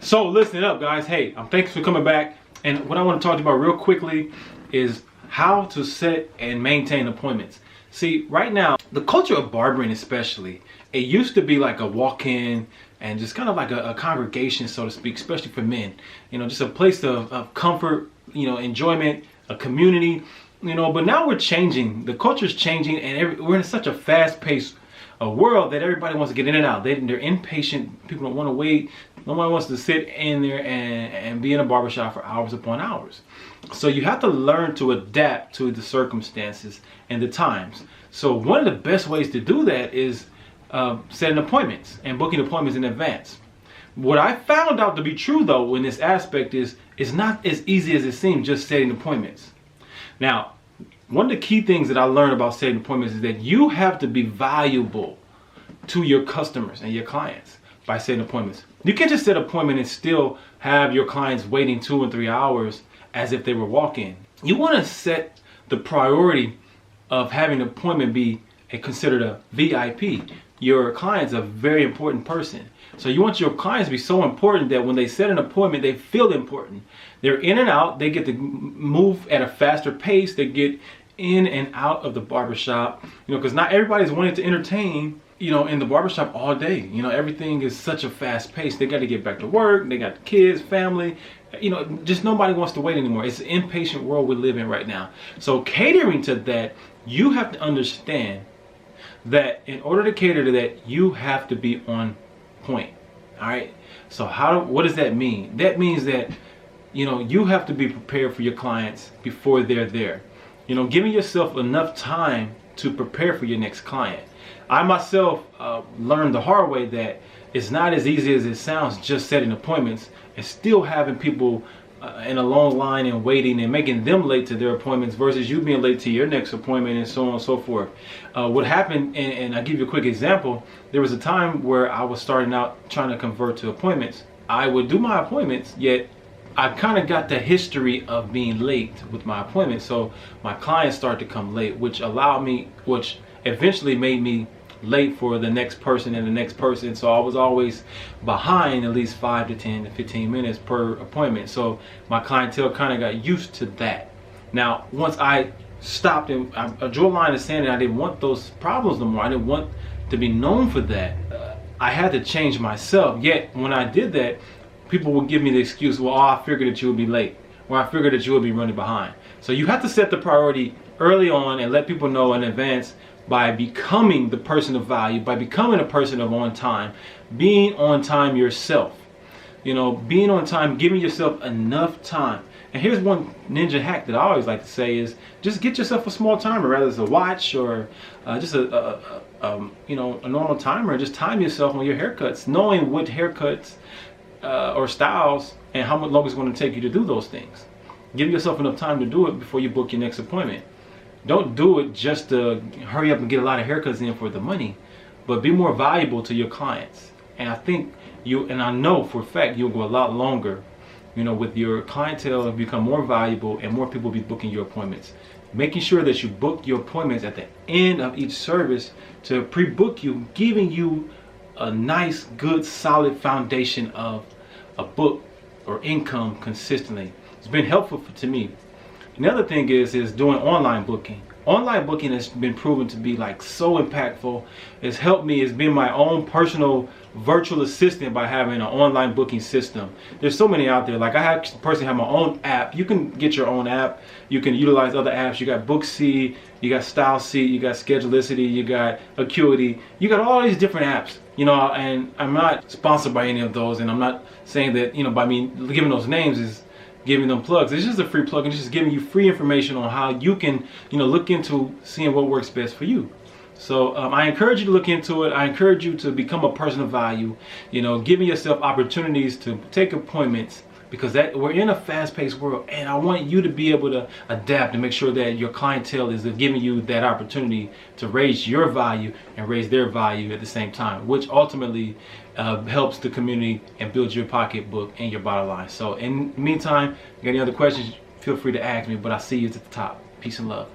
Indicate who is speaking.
Speaker 1: So listen up, guys. Hey, thanks for coming back. And what I want to talk to you about real quickly is how to set and maintain appointments. See, right now, the culture of barbering especially, it used to be like a walk-in and just kind of like a congregation, so to speak, especially for men. You know, just a place of comfort, you know, enjoyment, a community, you know. But now we're changing. The culture's changing, and we're in such a fast-paced world that everybody wants to get in and out. They're impatient. People don't want to wait. No one wants to sit in there and be in a barbershop for hours upon hours. So you have to learn to adapt to the circumstances and the times. So one of the best ways to do that is setting appointments and booking appointments in advance. What I found out to be true though in this aspect is it's not as easy as it seems just setting appointments. Now, one of the key things that I learned about setting appointments is that you have to be valuable to your customers and your clients by setting appointments. You can't just set an appointment and still have your clients waiting 2 and 3 hours as if they were walk-in. You want to set the priority of having an appointment be considered a VIP. Your client's a very important person. So you want your clients to be so important that when they set an appointment, they feel important. They're in and out. They get to move at a faster pace. They get in and out of the barbershop, you know, because not everybody's wanting to entertain, you know, in the barbershop all day. You know, everything is such a fast pace. They got to get back to work. They got kids, family, you know, just nobody wants to wait anymore. It's an impatient world we live in right now. So catering to that, you have to understand that in order to cater to that, you have to be on point. All right. So what does that mean? That means that, you know, you have to be prepared for your clients before they're there. You know, giving yourself enough time to prepare for your next client. I myself learned the hard way that it's not as easy as it sounds just setting appointments and still having people in a long line and waiting and making them late to their appointments versus you being late to your next appointment and so on and so forth. What happened, and I'll give you a quick example, there was a time where I was starting out trying to convert to appointments. I would do my appointments, yet I kind of got the history of being late with my appointments. So my clients started to come late, which eventually made me late for the next person and the next person. So I was always behind at least 5 to 10 to 15 minutes per appointment. So my clientele kind of got used to that. Now, once I stopped and I drew a line in the sand and I didn't want those problems no more, I didn't want to be known for that. I had to change myself. Yet when I did that, people would give me the excuse, well, I figured that you would be late, or I figured that you would be running behind. So you have to set the priority early on and let people know in advance by becoming the person of value, by becoming a person of on time, being on time yourself. You know, being on time, giving yourself enough time. And here's one ninja hack that I always like to say is just get yourself a small timer, whether it's a watch or just a normal timer. Just time yourself on your haircuts, knowing what haircuts or styles and how much longer it's going to take you to do those things. Give yourself enough time to do it before you book your next appointment. Don't do it just to hurry up and get a lot of haircuts in for the money, but be more valuable to your clients. And I think I know for a fact you'll go a lot longer, you know, with your clientele and become more valuable and more people will be booking your appointments. Making sure that you book your appointments at the end of each service to pre-book you, giving you a nice, good, solid foundation of a book or income consistently. It's been helpful to me. Another thing is doing online booking. Online booking has been proven to be like so impactful. It's helped me. It's been my own personal virtual assistant by having an online booking system. There's so many out there. Like I personally have my own app. You can get your own app. You can utilize other apps. You got Booksy, you got Stylist, you got Schedulicity, you got Acuity. You got all these different apps. You know, and I'm not sponsored by any of those, and I'm not saying that, you know, by me giving those names is giving them plugs. It's just a free plug and just giving you free information on how you can, you know, look into seeing what works best for you. So I encourage you to look into it. I encourage you to become a person of value, you know, giving yourself opportunities to take appointments, because we're in a fast-paced world, and I want you to be able to adapt and make sure that your clientele is giving you that opportunity to raise your value and raise their value at the same time, which ultimately helps the community and builds your pocketbook and your bottom line. So in the meantime, if you got any other questions, feel free to ask me, but I'll see you at the top. Peace and love.